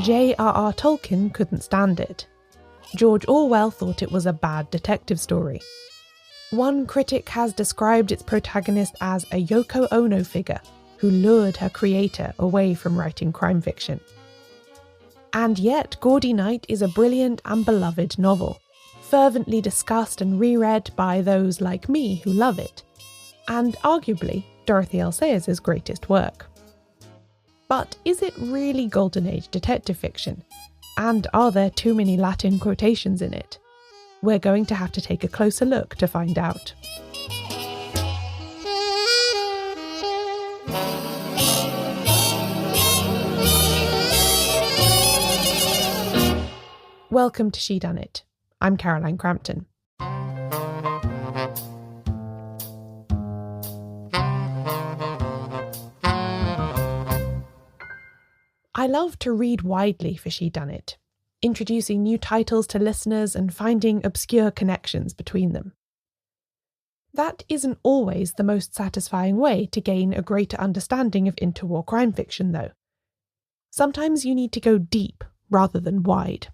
J.R.R. Tolkien couldn't stand it. George Orwell thought it was a bad detective story. One critic has described its protagonist as a Yoko Ono figure who lured her creator away from writing crime fiction. And yet, Gaudy Night is a brilliant and beloved novel, fervently discussed and reread by those like me who love it, and arguably Dorothy L. Sayers' greatest work. But is it really Golden Age detective fiction? And are there too many Latin quotations in it? We're going to have to take a closer look to find out. Welcome to Shedunnit. I'm Caroline Crampton. I love to read widely for Shedunnit, introducing new titles to listeners and finding obscure connections between them. That isn't always the most satisfying way to gain a greater understanding of interwar crime fiction, though. Sometimes you need to go deep rather than wide.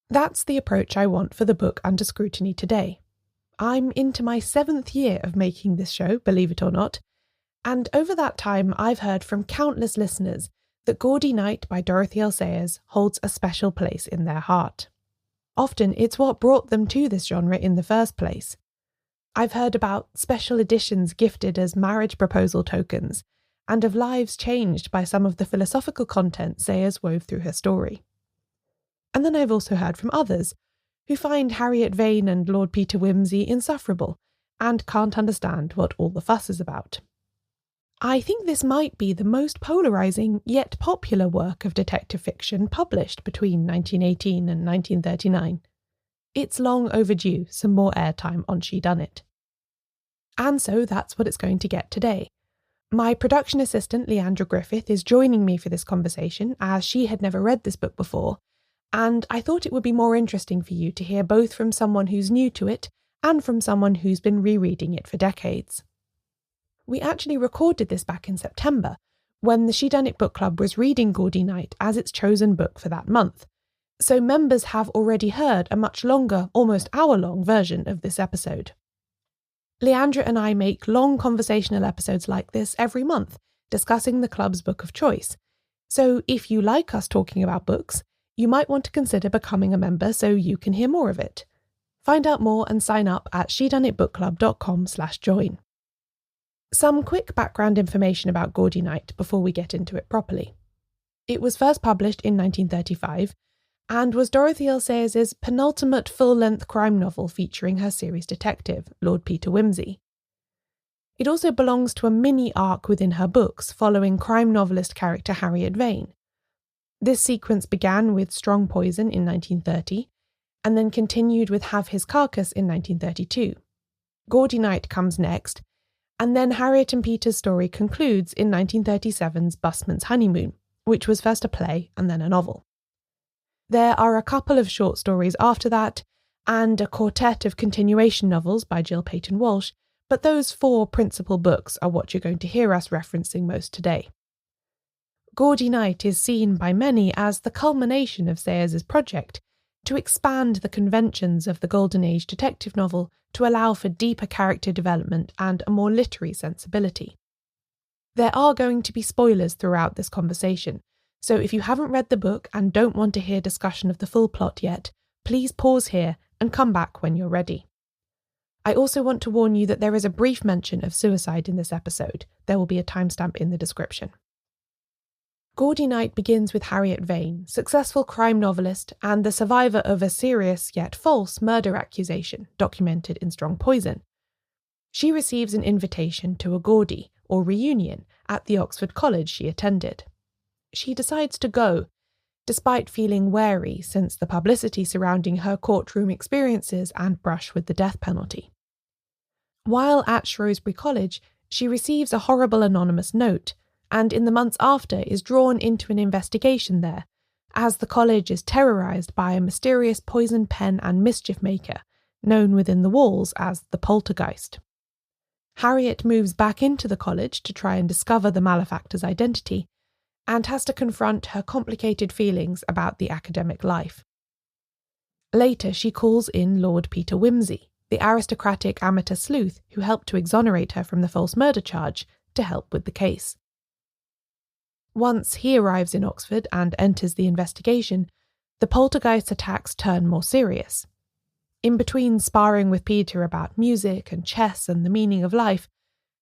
That's the approach I want for the book under scrutiny today. I'm into my 7th year of making this show, believe it or not, and over that time I've heard from countless listeners that Gaudy Night by Dorothy L. Sayers holds a special place in their heart. Often it's what brought them to this genre in the first place. I've heard about special editions gifted as marriage proposal tokens, and of lives changed by some of the philosophical content Sayers wove through her story. And then I've also heard from others who find Harriet Vane and Lord Peter Whimsy insufferable and can't understand what all the fuss is about. I think this might be the most polarising yet popular work of detective fiction published between 1918 and 1939. It's long overdue some more airtime on Shedunnit. And so that's what it's going to get today. My production assistant Leandra Griffith is joining me for this conversation as she had never read this book before, and I thought it would be more interesting for you to hear both from someone who's new to it and from someone who's been rereading it for decades. We actually recorded this back in September, when the Shedunnit Book Club was reading Gaudy Night as its chosen book for that month, so members have already heard a much longer, almost hour-long version of this episode. Leandra and I make long conversational episodes like this every month, discussing the club's book of choice, so if you like us talking about books, you might want to consider becoming a member so you can hear more of it. Find out more and sign up at shedunnitbookclub.com/join. Some quick background information about Gaudy Night before we get into it properly. It was first published in 1935 and was Dorothy L. Sayers' penultimate full-length crime novel featuring her series detective, Lord Peter Whimsy. It also belongs to a mini-arc within her books following crime novelist character Harriet Vane. This sequence began with Strong Poison in 1930 and then continued with Have His Carcass in 1932. Gaudy Night comes next, and then Harriet and Peter's story concludes in 1937's Busman's Honeymoon, which was first a play and then a novel. There are a couple of short stories after that, and a quartet of continuation novels by Jill Peyton Walsh, but those 4 principal books are what you're going to hear us referencing most today. Gaudy Night is seen by many as the culmination of Sayers' project to expand the conventions of the Golden Age detective novel to allow for deeper character development and a more literary sensibility. There are going to be spoilers throughout this conversation, so if you haven't read the book and don't want to hear discussion of the full plot yet, please pause here and come back when you're ready. I also want to warn you that there is a brief mention of suicide in this episode. There will be a timestamp in the description. Gaudy Night begins with Harriet Vane, successful crime novelist and the survivor of a serious yet false murder accusation documented in Strong Poison. She receives an invitation to a Gaudy, or reunion, at the Oxford College she attended. She decides to go, despite feeling wary since the publicity surrounding her courtroom experiences and brush with the death penalty. While at Shrewsbury College, she receives a horrible anonymous note, and in the months after is drawn into an investigation there, as the college is terrorised by a mysterious poison pen and mischief maker, known within the walls as the Poltergeist. Harriet moves back into the college to try and discover the malefactor's identity, and has to confront her complicated feelings about the academic life. Later, she calls in Lord Peter Whimsy, the aristocratic amateur sleuth who helped to exonerate her from the false murder charge, to help with the case. Once he arrives in Oxford and enters the investigation, the poltergeist attacks turn more serious. In between sparring with Peter about music and chess and the meaning of life,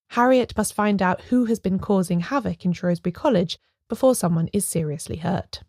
Harriet must find out who has been causing havoc in Shrewsbury College before someone is seriously hurt.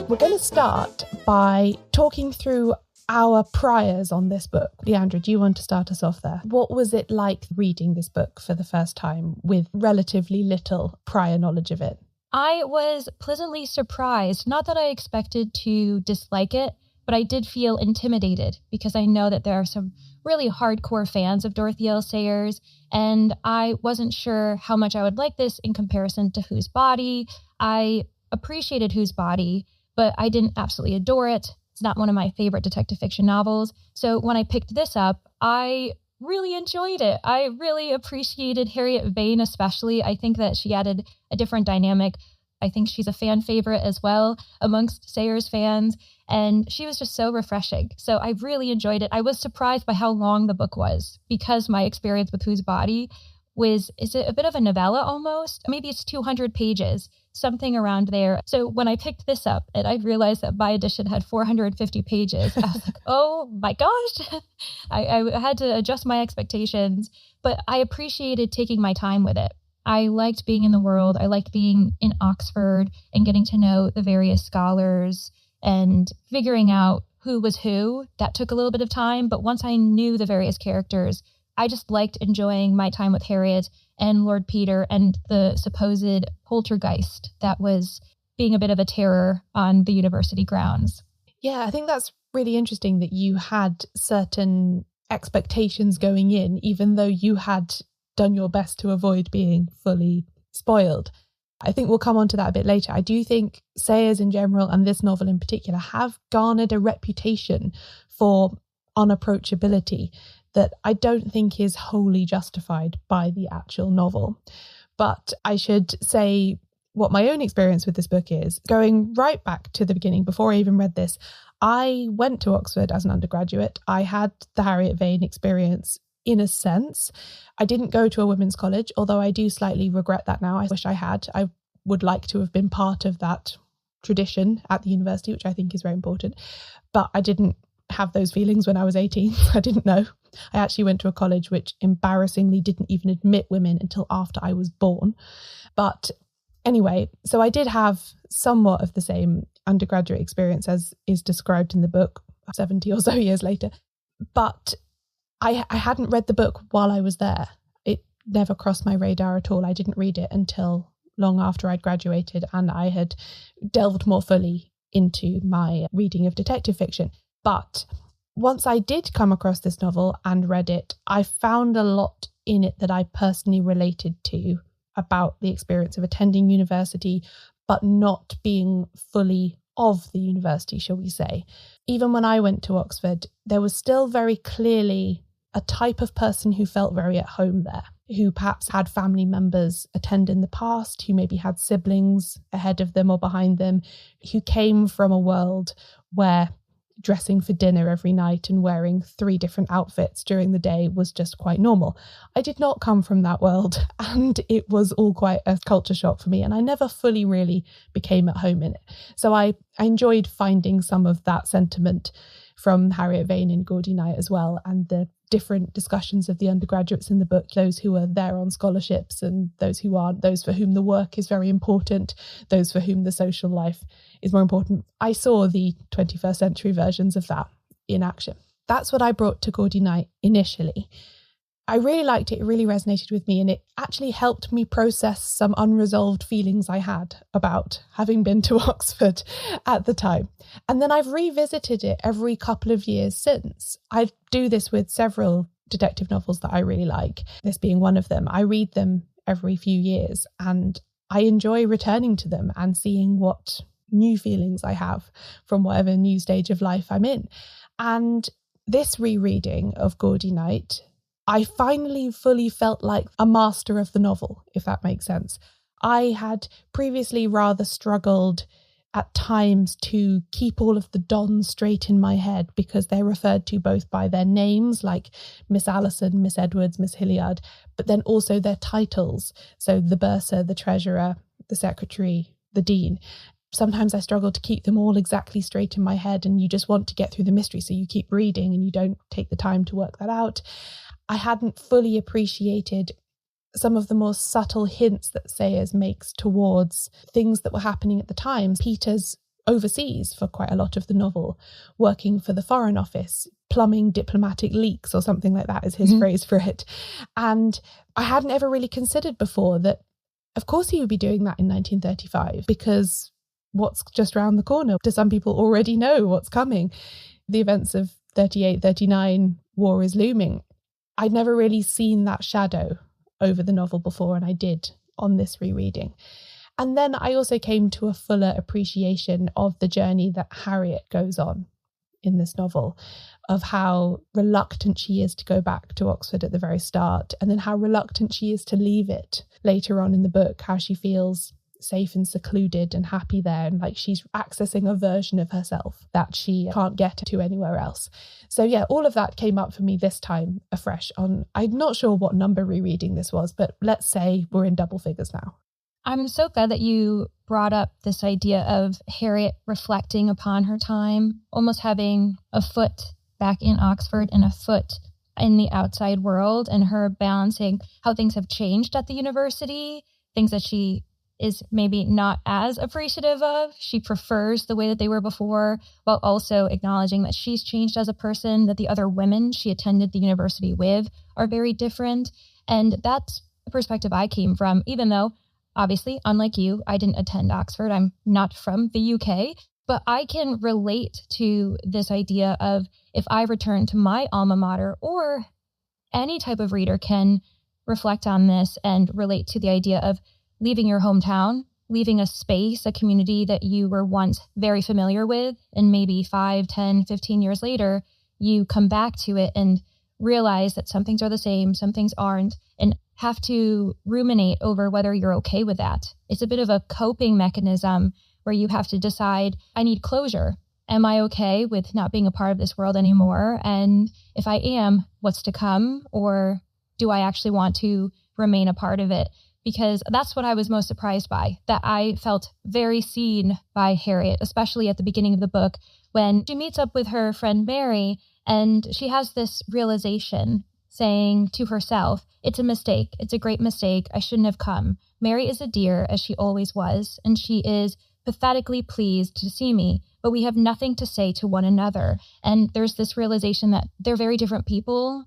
We're going to start by talking through our priors on this book. Leandra, do you want to start us off there? What was it like reading this book for the first time with relatively little prior knowledge of it? I was pleasantly surprised. Not that I expected to dislike it, but I did feel intimidated because I know that there are some really hardcore fans of Dorothy L. Sayers, and I wasn't sure how much I would like this in comparison to Whose Body. I appreciated Whose Body, but I didn't absolutely adore it. It's not one of my favorite detective fiction novels. So when I picked this up, I really enjoyed it. I really appreciated Harriet Vane especially. I think that she added a different dynamic. I think she's a fan favorite as well amongst Sayers fans, and she was just so refreshing. So I really enjoyed it. I was surprised by how long the book was because my experience with Whose Body is it a bit of a novella almost? Maybe it's 200 pages, something around there. So when I picked this up and I realized that my edition had 450 pages, I was like, oh my gosh, I had to adjust my expectations, but I appreciated taking my time with it. I liked being in the world. I liked being in Oxford and getting to know the various scholars and figuring out who was who. That took a little bit of time, but once I knew the various characters, I just liked enjoying my time with Harriet and Lord Peter and the supposed poltergeist that was being a bit of a terror on the university grounds. Yeah, I think that's really interesting that you had certain expectations going in, even though you had done your best to avoid being fully spoiled. I think we'll come on to that a bit later. I do think Sayers in general, and this novel in particular, have garnered a reputation for unapproachability that I don't think is wholly justified by the actual novel. But I should say what my own experience with this book is. Going right back to the beginning, before I even read this, I went to Oxford as an undergraduate. I had the Harriet Vane experience in a sense. I didn't go to a women's college, although I do slightly regret that now. I wish I had. I would like to have been part of that tradition at the university, which I think is very important. But I didn't have those feelings when I was 18. I didn't know. I actually went to a college which embarrassingly didn't even admit women until after I was born. But anyway, so I did have somewhat of the same undergraduate experience as is described in the book 70 or so years later. But I hadn't read the book while I was there. It never crossed my radar at all. I didn't read it until long after I'd graduated and I had delved more fully into my reading of detective fiction. But once I did come across this novel and read it, I found a lot in it that I personally related to about the experience of attending university, but not being fully of the university, shall we say. Even when I went to Oxford, there was still very clearly a type of person who felt very at home there, who perhaps had family members attend in the past, who maybe had siblings ahead of them or behind them, who came from a world where dressing for dinner every night and wearing 3 different outfits during the day was just quite normal. I did not come from that world, and it was all quite a culture shock for me, and I never fully really became at home in it. So I enjoyed finding some of that sentiment from Harriet Vane in Gaudy Night as well, and the different discussions of the undergraduates in the book, those who are there on scholarships and those who aren't, those for whom the work is very important, those for whom the social life is more important. I saw the 21st century versions of that in action. That's what I brought to Gaudy Night initially. I really liked it. It really resonated with me, and it actually helped me process some unresolved feelings I had about having been to Oxford at the time. And then I've revisited it every couple of years since. I do this with several detective novels that I really like, this being one of them. I read them every few years and I enjoy returning to them and seeing what new feelings I have from whatever new stage of life I'm in. And this rereading of Gaudy Night, I finally fully felt like a master of the novel, if that makes sense. I had previously rather struggled at times to keep all of the dons straight in my head because they're referred to both by their names, like Miss Allison, Miss Edwards, Miss Hilliard, but then also their titles. So the bursar, the treasurer, the secretary, the dean. Sometimes I struggle to keep them all exactly straight in my head, and you just want to get through the mystery, so you keep reading and you don't take the time to work that out. I hadn't fully appreciated some of the more subtle hints that Sayers makes towards things that were happening at the time. Peter's overseas for quite a lot of the novel, working for the Foreign Office, plumbing diplomatic leaks or something like that is his phrase for it. And I hadn't ever really considered before that, of course, he would be doing that in 1935, because what's just around the corner? Do some people already know what's coming? The events of 38, 39, war is looming. I'd never really seen that shadow over the novel before, and I did on this rereading. And then I also came to a fuller appreciation of the journey that Harriet goes on in this novel, of how reluctant she is to go back to Oxford at the very start, and then how reluctant she is to leave it later on in the book, how she feels safe and secluded and happy there, and like she's accessing a version of herself that she can't get to anywhere else. So yeah, all of that came up for me this time afresh on, I'm not sure what number rereading this was, but let's say we're in double figures now. I'm so glad that you brought up this idea of Harriet reflecting upon her time, almost having a foot back in Oxford and a foot in the outside world, and her balancing how things have changed at the university, things that she is maybe not as appreciative of. She prefers the way that they were before, while also acknowledging that she's changed as a person, that the other women she attended the university with are very different. And that's the perspective I came from, even though, obviously, unlike you, I didn't attend Oxford. I'm not from the UK, but I can relate to this idea of if I return to my alma mater, or any type of reader can reflect on this and relate to the idea of leaving your hometown, leaving a space, a community that you were once very familiar with, and maybe 5, 10, 15 years later, you come back to it and realize that some things are the same, some things aren't, and have to ruminate over whether you're okay with that. It's a bit of a coping mechanism where you have to decide, I need closure. Am I okay with not being a part of this world anymore? And if I am, what's to come? Or do I actually want to remain a part of it? Because that's what I was most surprised by, that I felt very seen by Harriet, especially at the beginning of the book when she meets up with her friend Mary, and she has this realization saying to herself, it's a mistake. It's a great mistake. I shouldn't have come. Mary is a dear, as she always was, and she is pathetically pleased to see me, but we have nothing to say to one another. And there's this realization that they're very different people.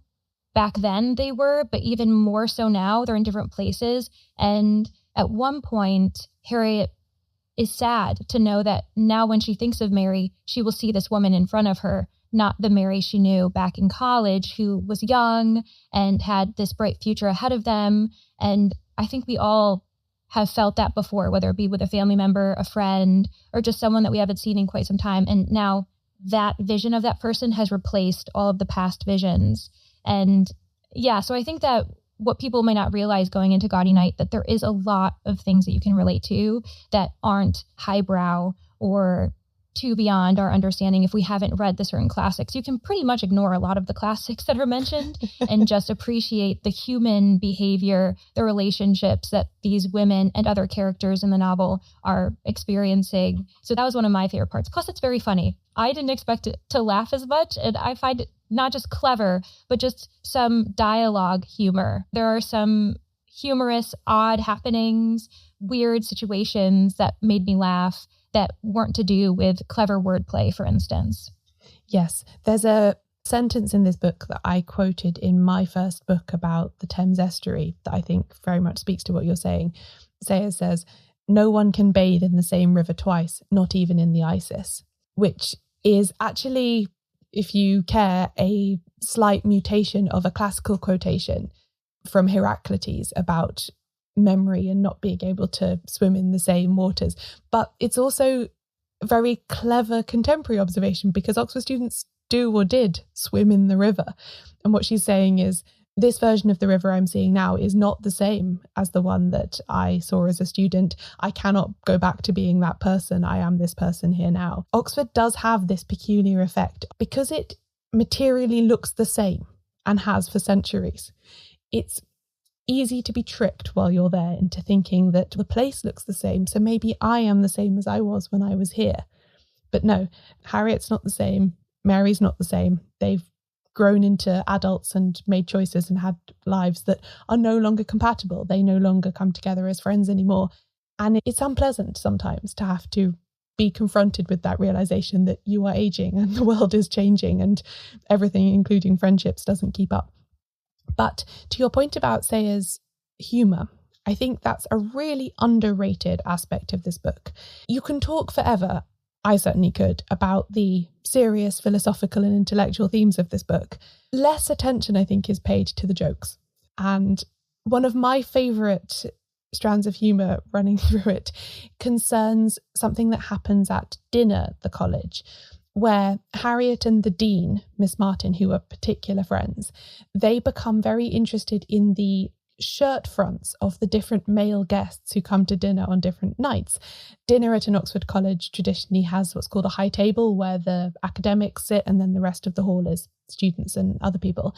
Back then they were, but even more so now, they're in different places. And at one point, Harriet is sad to know that now when she thinks of Mary, she will see this woman in front of her, not the Mary she knew back in college, who was young and had this bright future ahead of them. And I think we all have felt that before, whether it be with a family member, a friend, or just someone that we haven't seen in quite some time. And now that vision of that person has replaced all of the past visions. And yeah, so I think that what people may not realize going into Gaudy Night, that there is a lot of things that you can relate to that aren't highbrow or too beyond our understanding. If we haven't read the certain classics, you can pretty much ignore a lot of the classics that are mentioned and just appreciate the human behavior, the relationships that these women and other characters in the novel are experiencing. So that was one of my favorite parts. Plus, it's very funny. I didn't expect it to laugh as much, and I find it not just clever, but just some dialogue humor. There are some humorous, odd happenings, weird situations that made me laugh that weren't to do with clever wordplay, for instance. Yes, there's a sentence in this book that I quoted in my first book about the Thames estuary that I think very much speaks to what you're saying. Sayers says, no one can bathe in the same river twice, not even in the Isis, which is actually, if you care, a slight mutation of a classical quotation from Heraclitus about memory and not being able to swim in the same waters. But it's also a very clever contemporary observation, because Oxford students do or did swim in the river. And what she's saying is, This version of the river I'm seeing now is not the same as the one that I saw as a student. I cannot go back to being that person. I am this person here now. Oxford does have this peculiar effect because it materially looks the same and has for centuries. It's easy to be tricked while you're there into thinking that the place looks the same, so maybe I am the same as I was when I was here. But no, Harriet's not the same. Mary's not the same. They've grown into adults and made choices and had lives that are no longer compatible. They no longer come together as friends anymore. And it's unpleasant sometimes to have to be confronted with that realization that you are aging and the world is changing and everything, including friendships, doesn't keep up. But to your point about Sayers' humour, I think that's a really underrated aspect of this book. You can talk forever, I certainly could, about the serious philosophical and intellectual themes of this book. Less attention, I think, is paid to the jokes. And one of my favourite strands of humour running through it concerns something that happens at dinner at the college, where Harriet and the dean, Miss Martin, who are particular friends, they become very interested in the shirt fronts of the different male guests who come to dinner on different nights. Dinner at an Oxford college traditionally has what's called a high table, where the academics sit and then the rest of the hall is students and other people.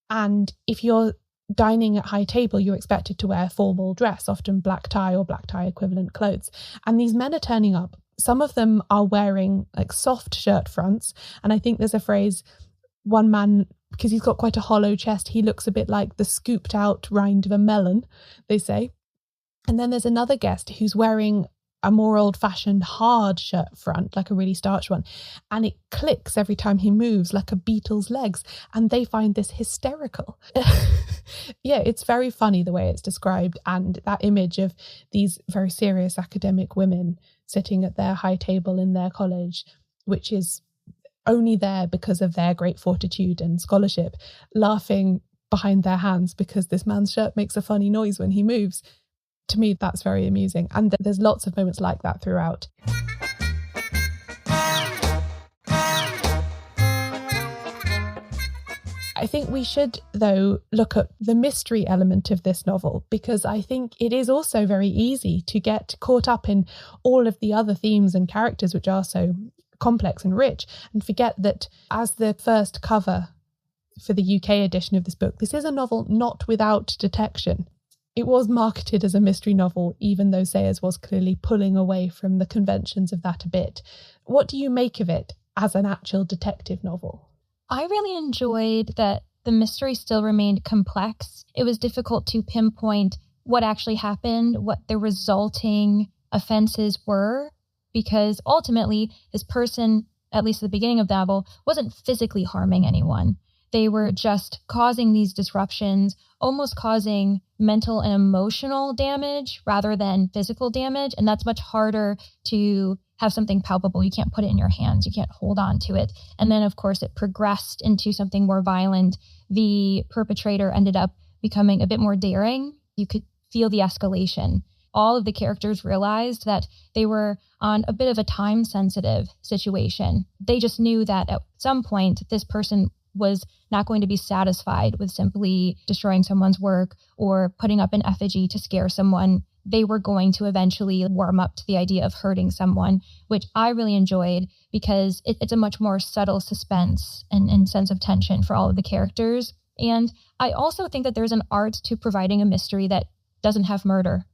And if you're dining at high table, you're expected to wear formal dress, often black tie or black tie equivalent clothes. And these men are turning up. Some of them are wearing like soft shirt fronts. And I think there's a phrase, one man, because he's got quite a hollow chest, he looks a bit like the scooped out rind of a melon, they say. And then there's another guest who's wearing a more old-fashioned hard shirt front, like a really starched one, and it clicks every time he moves like a beetle's legs, and they find this hysterical. Yeah, it's very funny the way it's described, and that image of these very serious academic women sitting at their high table in their college, which is only there because of their great fortitude and scholarship, laughing behind their hands because this man's shirt makes a funny noise when he moves. To me, that's very amusing. And there's lots of moments like that throughout. I think we should, though, look at the mystery element of this novel, because I think it is also very easy to get caught up in all of the other themes and characters which are so complex and rich, and forget that as the first cover for the UK edition of this book, this is a novel not without detection. It was marketed as a mystery novel, even though Sayers was clearly pulling away from the conventions of that a bit. What do you make of it as an actual detective novel? I really enjoyed that the mystery still remained complex. It was difficult to pinpoint what actually happened, what the resulting offenses were, because ultimately this person, at least at the beginning of the novel, wasn't physically harming anyone. They were just causing these disruptions, almost causing mental and emotional damage rather than physical damage. And that's much harder to have something palpable. You can't put it in your hands. You can't hold on to it. And then, of course, it progressed into something more violent. The perpetrator ended up becoming a bit more daring. You could feel the escalation. All of the characters realized that they were on a bit of a time-sensitive situation. They just knew that at some point, this person was not going to be satisfied with simply destroying someone's work or putting up an effigy to scare someone. They were going to eventually warm up to the idea of hurting someone, which I really enjoyed because it's a much more subtle suspense and sense of tension for all of the characters. And I also think that there's an art to providing a mystery that doesn't have murder.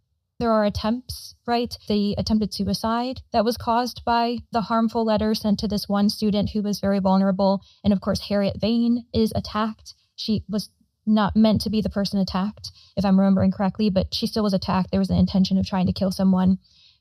There are attempts, right? The attempted suicide that was caused by the harmful letter sent to this one student who was very vulnerable. And of course, Harriet Vane is attacked. She was not meant to be the person attacked, if I'm remembering correctly, but she still was attacked. There was an intention of trying to kill someone.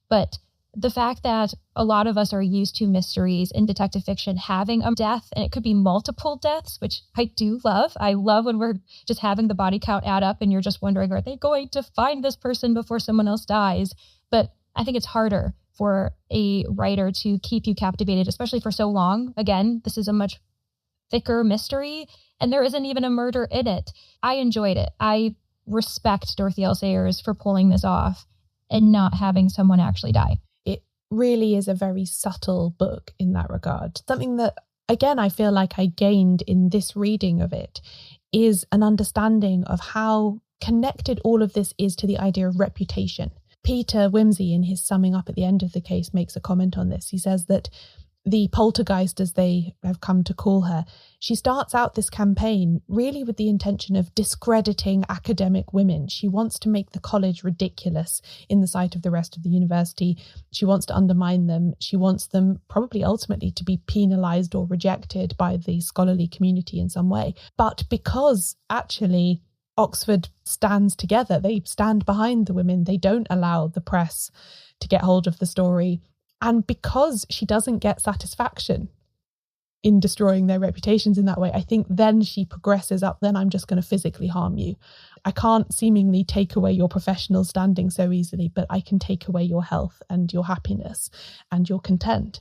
But the fact that a lot of us are used to mysteries in detective fiction having a death, and it could be multiple deaths, which I do love. I love when we're just having the body count add up and you're just wondering, are they going to find this person before someone else dies? But I think it's harder for a writer to keep you captivated, especially for so long. Again, this is a much thicker mystery, and there isn't even a murder in it. I enjoyed it. I respect Dorothy L. Sayers for pulling this off and not having someone actually die. Really is a very subtle book in that regard. Something that, again, I feel like I gained in this reading of it is an understanding of how connected all of this is to the idea of reputation. Peter Whimsy, in his summing up at the end of the case, makes a comment on this. He says that the poltergeist, as they have come to call her, she starts out this campaign really with the intention of discrediting academic women. She wants to make the college ridiculous in the sight of the rest of the university. She wants to undermine them. She wants them probably ultimately to be penalised or rejected by the scholarly community in some way. But because actually Oxford stands together, they stand behind the women, they don't allow the press to get hold of the story. And because she doesn't get satisfaction in destroying their reputations in that way, I think then she progresses up, then I'm just going to physically harm you. I can't seemingly take away your professional standing so easily, but I can take away your health and your happiness and your content.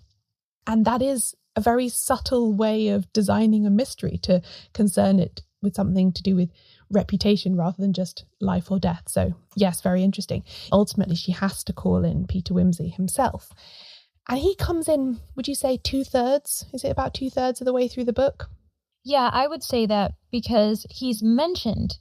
And that is a very subtle way of designing a mystery to concern it with something to do with reputation rather than just life or death. So yes, very interesting. Ultimately, she has to call in Peter Whimsy himself. And he comes in, would you say 2/3? Is it about 2/3 of the way through the book? Yeah, I would say that because he's mentioned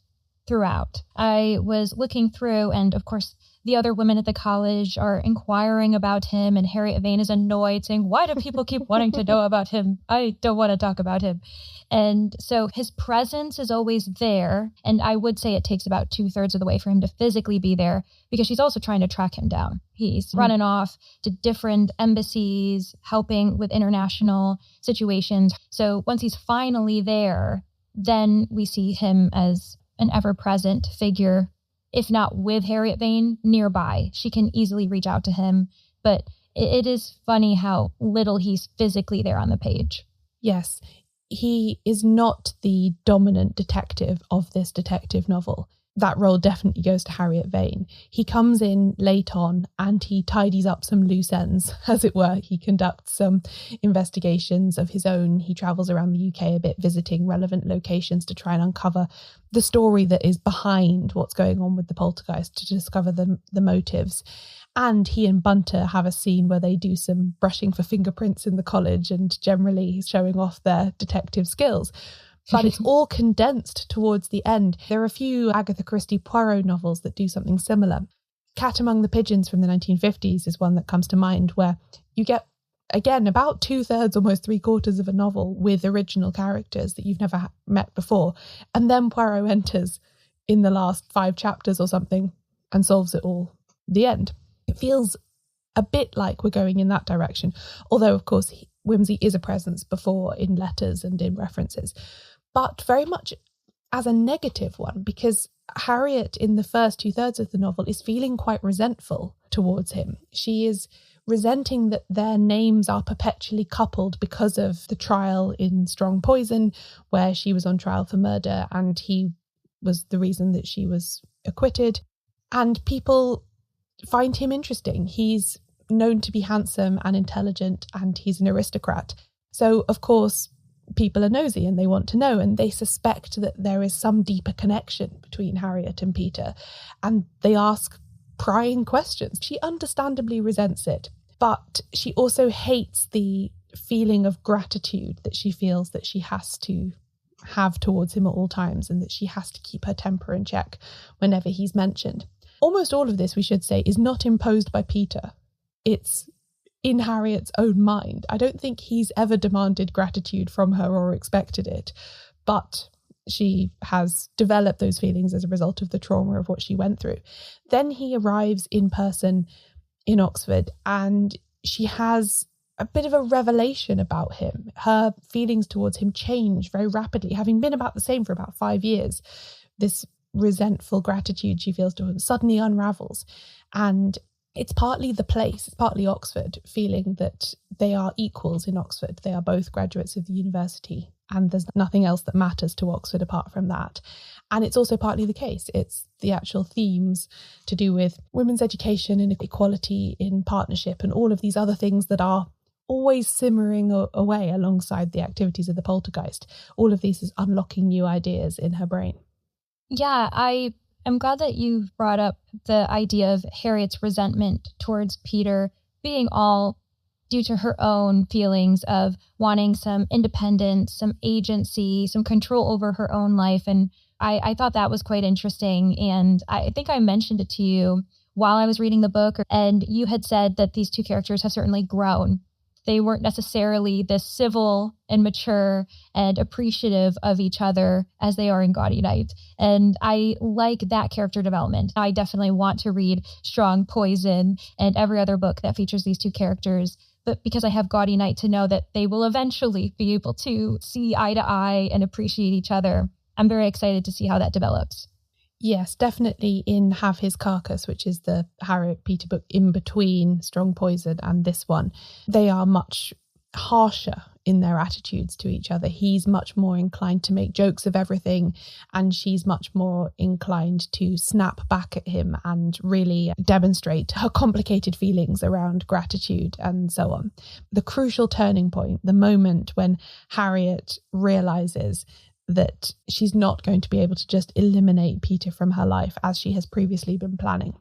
throughout. I was looking through, and of course, the other women at the college are inquiring about him, and Harriet Vane is annoyed, saying, why do people keep wanting to know about him? I don't want to talk about him. And so his presence is always there, and I would say it takes about 2/3 of the way for him to physically be there, because she's also trying to track him down. He's running off to different embassies, helping with international situations. So once he's finally there, then we see him as an ever-present figure, if not with Harriet Vane, nearby. She can easily reach out to him, but it is funny how little he's physically there on the page. Yes, he is not the dominant detective of this detective novel. That role definitely goes to Harriet Vane. He comes in late on and he tidies up some loose ends, as it were. He conducts some investigations of his own. He travels around the UK a bit, visiting relevant locations to try and uncover the story that is behind what's going on with the poltergeist, to discover the motives. And he and Bunter have a scene where they do some brushing for fingerprints in the college and generally showing off their detective skills. But it's all condensed towards the end. There are a few Agatha Christie Poirot novels that do something similar. Cat Among the Pigeons from the 1950s is one that comes to mind, where you get, again, about 2/3, almost 3/4 of a novel with original characters that you've never met before. And then Poirot enters in the last 5 chapters or something and solves it all. The end. It feels a bit like we're going in that direction. Although, of course, Whimsy is a presence before in letters and in references, but very much as a negative one, because Harriet in the first 2/3 of the novel is feeling quite resentful towards him. She is resenting that their names are perpetually coupled because of the trial in Strong Poison, where she was on trial for murder and he was the reason that she was acquitted. And people find him interesting. He's known to be handsome and intelligent, and he's an aristocrat. So, of course, people are nosy and they want to know, and they suspect that there is some deeper connection between Harriet and Peter, and they ask prying questions. She understandably resents it, but she also hates the feeling of gratitude that she feels that she has to have towards him at all times, and that she has to keep her temper in check whenever he's mentioned. Almost all of this, we should say, is not imposed by Peter. It's in Harriet's own mind. I don't think he's ever demanded gratitude from her or expected it, but she has developed those feelings as a result of the trauma of what she went through. Then he arrives in person in Oxford, and she has a bit of a revelation about him. Her feelings towards him change very rapidly, having been about the same for about 5 years. This resentful gratitude she feels to him suddenly unravels, and it's partly the place, it's partly Oxford, feeling that they are equals in Oxford. They are both graduates of the university, and there's nothing else that matters to Oxford apart from that. And it's also partly the case. It's the actual themes to do with women's education and equality in partnership and all of these other things that are always simmering away alongside the activities of the poltergeist. All of these is unlocking new ideas in her brain. Yeah, I'm glad that you brought up the idea of Harriet's resentment towards Peter being all due to her own feelings of wanting some independence, some agency, some control over her own life. And I thought that was quite interesting. And I think I mentioned it to you while I was reading the book, and you had said that these two characters have certainly grown. They weren't necessarily this civil and mature and appreciative of each other as they are in Gaudy Night. And I like that character development. I definitely want to read Strong Poison and every other book that features these two characters. But because I have Gaudy Night to know that they will eventually be able to see eye to eye and appreciate each other, I'm very excited to see how that develops. Yes, definitely in Have His Carcass, which is the Harriet Peter book in between Strong Poison and this one, they are much harsher in their attitudes to each other. He's much more inclined to make jokes of everything, and she's much more inclined to snap back at him and really demonstrate her complicated feelings around gratitude and so on. The crucial turning point, the moment when Harriet realizes that she's not going to be able to just eliminate Peter from her life as she has previously been planning.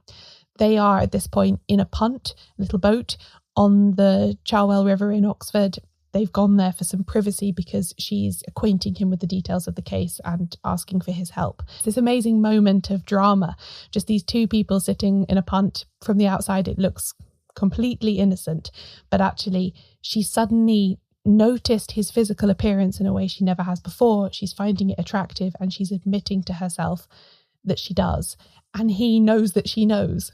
They are at this point in a punt, little boat, on the Cherwell River in Oxford. They've gone there for some privacy because she's acquainting him with the details of the case and asking for his help. It's this amazing moment of drama, just these two people sitting in a punt. From the outside, it looks completely innocent, but actually she suddenly noticed his physical appearance in a way she never has before. She's finding it attractive, and she's admitting to herself that she does. And he knows that she knows.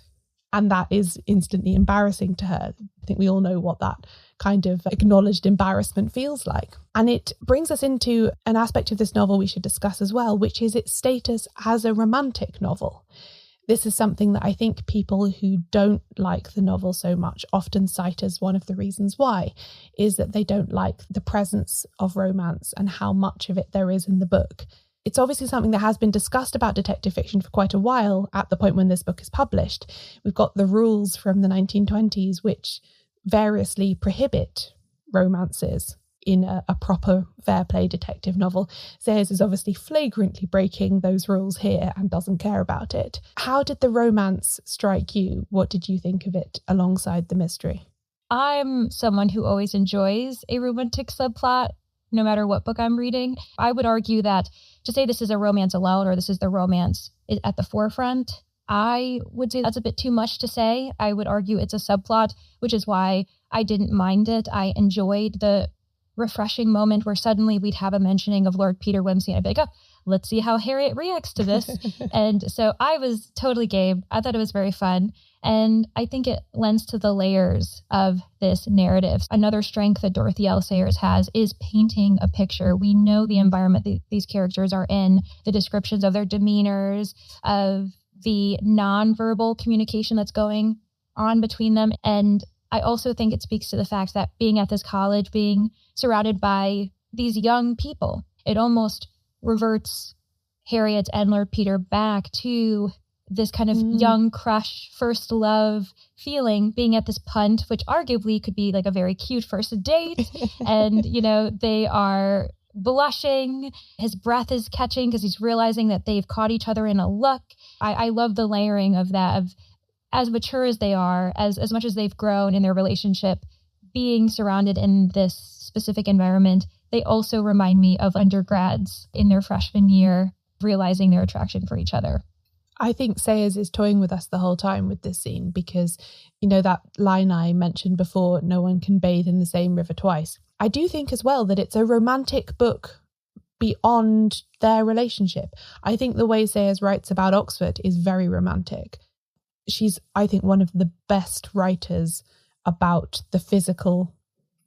And that is instantly embarrassing to her. I think we all know what that kind of acknowledged embarrassment feels like. And it brings us into an aspect of this novel we should discuss as well, which is its status as a romantic novel. This is something that I think people who don't like the novel so much often cite as one of the reasons why, is that they don't like the presence of romance and how much of it there is in the book. It's obviously something that has been discussed about detective fiction for quite a while at the point when this book is published. We've got the rules from the 1920s which variously prohibit romances in a proper fair play detective novel. Sayers is obviously flagrantly breaking those rules here and doesn't care about it. How did the romance strike you? What did you think of it alongside the mystery? I'm someone who always enjoys a romantic subplot, no matter what book I'm reading. I would argue that to say this is a romance alone or this is the romance at the forefront, I would say that's a bit too much to say. I would argue it's a subplot, which is why I didn't mind it. I enjoyed the refreshing moment where suddenly we'd have a mentioning of Lord Peter Whimsy, and I'd be like, oh, let's see how Harriet reacts to this. And so I was totally game. I thought it was very fun. And I think it lends to the layers of this narrative. Another strength that Dorothy L. Sayers has is painting a picture. We know the environment these characters are in, the descriptions of their demeanors, of the nonverbal communication that's going on between them. And I also think it speaks to the fact that being at this college, being surrounded by these young people, it almost reverts Harriet and Lord Peter back to this kind of young crush, first love feeling, being at this punt, which arguably could be like a very cute first date. And, you know, they are blushing. His breath is catching because he's realizing that they've caught each other in a look. I love the layering of that, of as mature as they are, as much as they've grown in their relationship, being surrounded in this specific environment, they also remind me of undergrads in their freshman year, realizing their attraction for each other. I think Sayers is toying with us the whole time with this scene because, you know, that line I mentioned before, no one can bathe in the same river twice. I do think as well that it's a romantic book beyond their relationship. I think the way Sayers writes about Oxford is very romantic. She's, I think, one of the best writers about the physical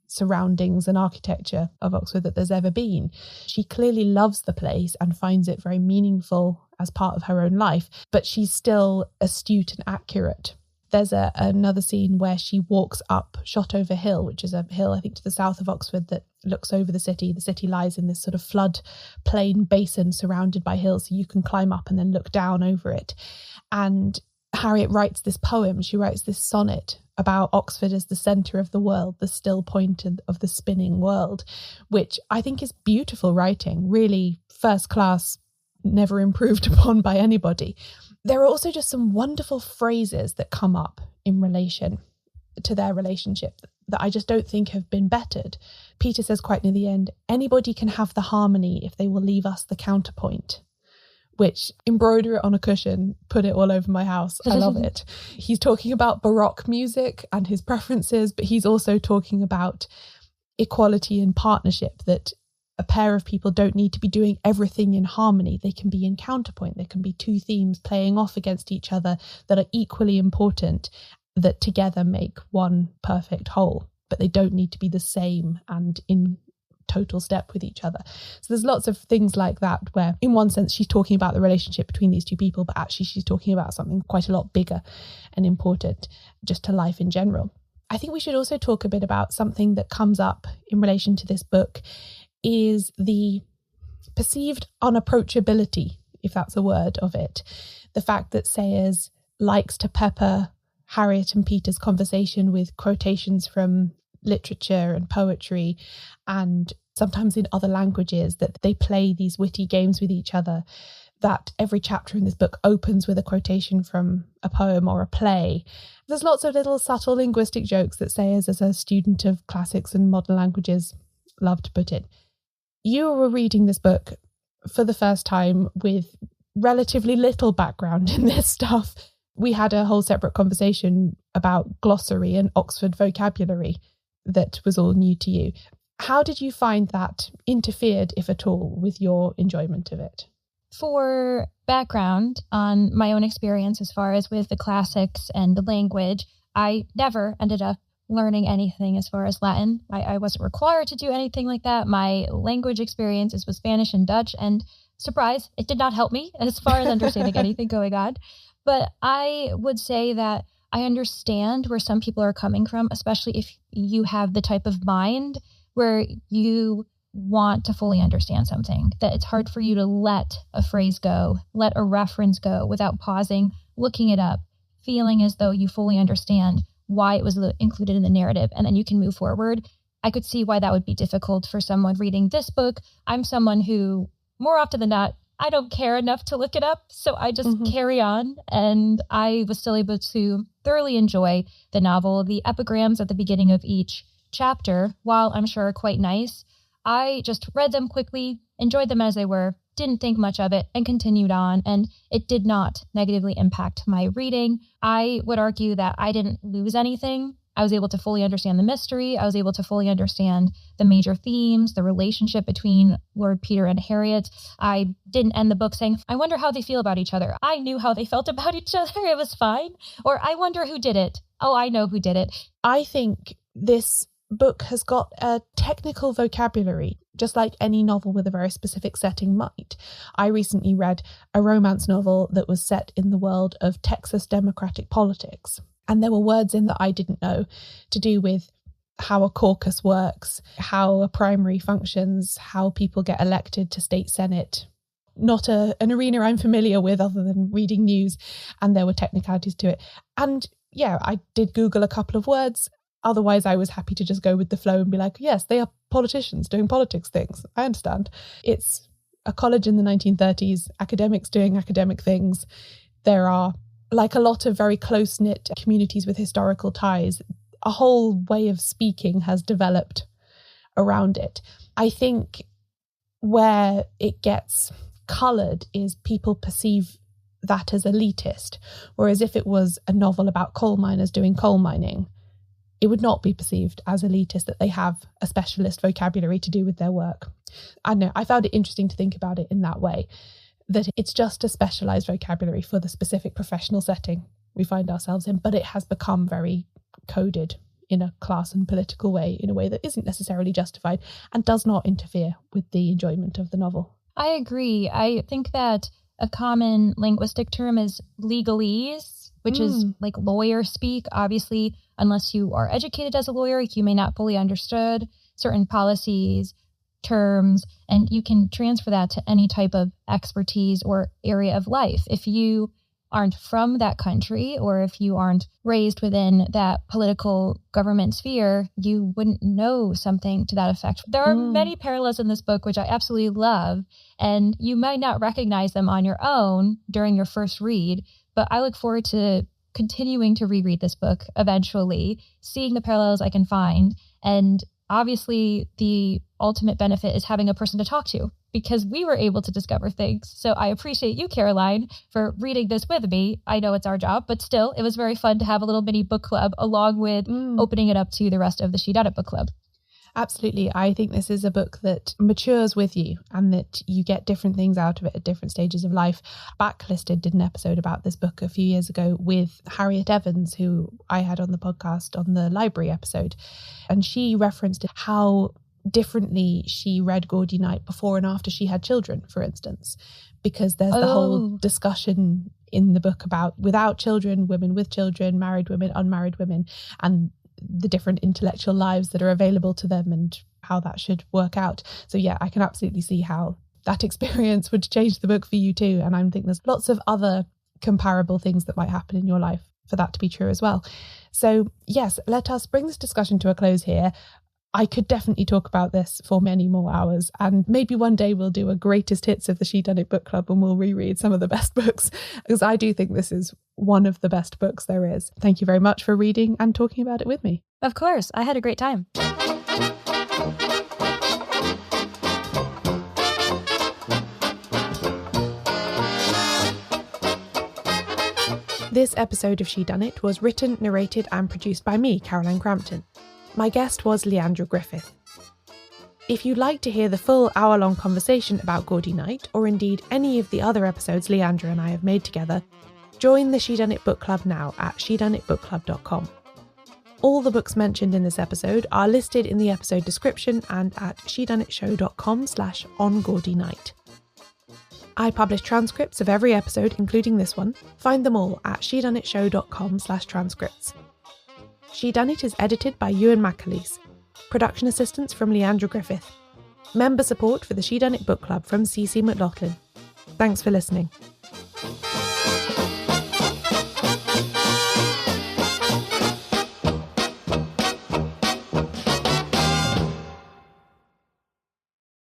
surroundings and architecture of Oxford that there's ever been. She clearly loves the place and finds it very meaningful as part of her own life, but she's still astute and accurate. There's another scene where she walks up Shotover Hill, which is a hill, I think, to the south of Oxford that looks over the city. The city lies in this sort of flood plain basin surrounded by hills, so you can climb up and then look down over it. And Harriet writes this poem, she writes this sonnet about Oxford as the centre of the world, the still point of the spinning world, which I think is beautiful writing, really first class, never improved upon by anybody. There are also just some wonderful phrases that come up in relation to their relationship that I just don't think have been bettered. Peter says quite near the end, anybody can have the harmony if they will leave us the counterpoint, which, embroider it on a cushion, put it all over my house. I love it. He's talking about Baroque music and his preferences, but he's also talking about equality and partnership, that a pair of people don't need to be doing everything in harmony. They can be in counterpoint. There can be two themes playing off against each other that are equally important, that together make one perfect whole, but they don't need to be the same and in total step with each other. So there's lots of things like that where in one sense she's talking about the relationship between these two people, but actually she's talking about something quite a lot bigger and important just to life in general. I think we should also talk a bit about something that comes up in relation to this book, is the perceived unapproachability, if that's a word, of it. The fact that Sayers likes to pepper Harriet and Peter's conversation with quotations from literature and poetry, and sometimes in other languages, that they play these witty games with each other, that every chapter in this book opens with a quotation from a poem or a play. There's lots of little subtle linguistic jokes that Sayers, as a student of classics and modern languages, loved to put in. You were reading this book for the first time with relatively little background in this stuff. We had a whole separate conversation about glossary and Oxford vocabulary that was all new to you. How did you find that interfered, if at all, with your enjoyment of it? For background on my own experience as far as with the classics and the language, I never ended up learning anything as far as Latin. I wasn't required to do anything like that. My language experiences with Spanish and Dutch, and surprise, it did not help me as far as understanding anything going on. But I would say that I understand where some people are coming from, especially if you have the type of mind where you want to fully understand something, that it's hard for you to let a phrase go, let a reference go without pausing, looking it up, feeling as though you fully understand why it was included in the narrative, and then you can move forward. I could see why that would be difficult for someone reading this book. I'm someone who, more often than not, I don't care enough to look it up, so I just carry on, and I was still able to thoroughly enjoy the novel. The epigrams at the beginning of each chapter, while I'm sure quite nice, I just read them quickly, enjoyed them as they were, didn't think much of it, and continued on, and it did not negatively impact my reading. I would argue that I didn't lose anything. I was able to fully understand the mystery. I was able to fully understand the major themes, the relationship between Lord Peter and Harriet. I didn't end the book saying, I wonder how they feel about each other. I knew how they felt about each other. It was fine. Or I wonder who did it. Oh, I know who did it. I think this book has got a technical vocabulary, just like any novel with a very specific setting might. I recently read a romance novel that was set in the world of Texas Democratic politics, and there were words in that I didn't know, to do with how a caucus works, how a primary functions, how people get elected to state senate. Not an arena I'm familiar with other than reading news, and there were technicalities to it. And yeah, I did Google a couple of words. Otherwise, I was happy to just go with the flow and be like, yes, they are politicians doing politics things. I understand. It's a college in the 1930s, academics doing academic things. There are, like a lot of very close-knit communities with historical ties, a whole way of speaking has developed around it. I think where it gets coloured is people perceive that as elitist, whereas if it was a novel about coal miners doing coal mining, it would not be perceived as elitist that they have a specialist vocabulary to do with their work. I don't know, I found it interesting to think about it in that way, that it's just a specialised vocabulary for the specific professional setting we find ourselves in, but it has become very coded in a class and political way, in a way that isn't necessarily justified and does not interfere with the enjoyment of the novel. I agree. I think that a common linguistic term is legalese, which is like lawyer speak. Obviously, unless you are educated as a lawyer, you may not fully understood certain policies, terms, and you can transfer that to any type of expertise or area of life. If you aren't from that country, or if you aren't raised within that political government sphere, you wouldn't know something to that effect. There are many parallels in this book, which I absolutely love, and you might not recognize them on your own during your first read, but I look forward to continuing to reread this book eventually, seeing the parallels I can find. And obviously, the ultimate benefit is having a person to talk to, because we were able to discover things. So I appreciate you, Caroline, for reading this with me. I know it's our job, but still, it was very fun to have a little mini book club along with opening it up to the rest of the Shedunnit Book Club. Absolutely. I think this is a book that matures with you and that you get different things out of it at different stages of life. Backlisted did an episode about this book a few years ago with Harriet Evans, who I had on the podcast on the library episode. And she referenced how differently she read Gaudy Night before and after she had children, for instance, because there's the whole discussion in the book about without children, women with children, married women, unmarried women, and the different intellectual lives that are available to them and how that should work out. So yeah, I can absolutely see how that experience would change the book for you too. And I think there's lots of other comparable things that might happen in your life for that to be true as well. So yes, let us bring this discussion to a close here. I could definitely talk about this for many more hours, and maybe one day we'll do a greatest hits of the Shedunnit Book Club and we'll reread some of the best books, because I do think this is one of the best books there is. Thank you very much for reading and talking about it with me. Of course, I had a great time. This episode of Shedunnit was written, narrated and produced by me, Caroline Crampton. My guest was Leandra Griffith. If you'd like to hear the full hour-long conversation about Gaudy Night, or indeed any of the other episodes Leandra and I have made together, join the Shedunnit Book Club now at shedunnitbookclub.com. All the books mentioned in this episode are listed in the episode description and at shedunnitshow.com/ongaudynight. I publish transcripts of every episode, including this one. Find them all at shedunnitshow.com/transcripts. Shedunnit is edited by Euan MacAleece. Production assistance from Leandra Griffith. Member support for the Shedunnit Book Club from CC McLoughlin. Thanks for listening.